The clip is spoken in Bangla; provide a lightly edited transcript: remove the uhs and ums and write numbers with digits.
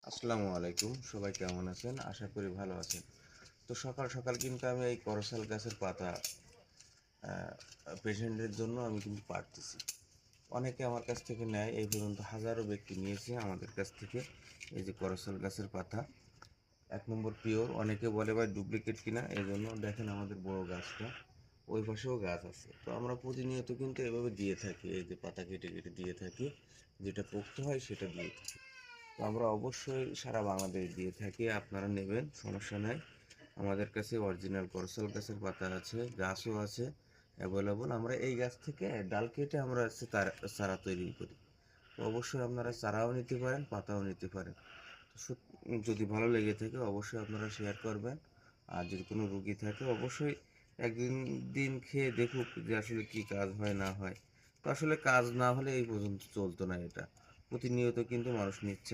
আসসালামু আলাইকুম, সবাই কেমন আছেন? আশা করি ভালো আছেন। তো সকাল সকাল কিন্তু আমি এই করসল গাছের পাতা পেশেন্টের জন্য আমি কিন্তু পাড়তেছি। অনেকে আমার কাছ থেকে নেয়, এই পর্যন্ত হাজারো ব্যক্তি নিয়েছে আমাদের কাছ থেকে এই যে করসল গাছের পাতা। 1 নম্বর পিওর। অনেকে বলে ভাই ডুপ্লিকেট কিনা, এই জন্য দেখেন আমাদের বড় গাছটা, ওই পাশেও গাছ আছে। তো আমরা প্রতিনিয়ত কিন্তু এভাবে দিয়ে থাকি, এই যে পাতা কেটে কেটে দিয়ে থাকি, যেটা পোক্ত হয় সেটা দিয়ে থাকি। তো আমরা অবশ্যই সারা বাংলাদেশ দিয়ে থাকি, আপনারা নেবেন, সমস্যা নাই। আমাদের কাছে অরিজিনাল করসল গাছের পাতা আছে, গাছও আছে অ্যাভেলেবল। আমরা এই গাছ থেকে ডাল কেটে আমরা হচ্ছে তার চারা তৈরি করি। তো অবশ্যই আপনারা চারাও নিতে পারেন, পাতাও নিতে পারেন। তো যদি ভালো লেগে থাকে অবশ্যই আপনারা শেয়ার করবেন। আর যদি কোনো রুগী থাকে অবশ্যই একদিন দিন খেয়ে দেখুক যে আসলে কি কাজ হয় না হয়। তো আসলে কাজ না হলে এই পর্যন্ত চলতো না এটা। প্রতিনিয়ত কিন্তু মানুষ নিচ্ছে।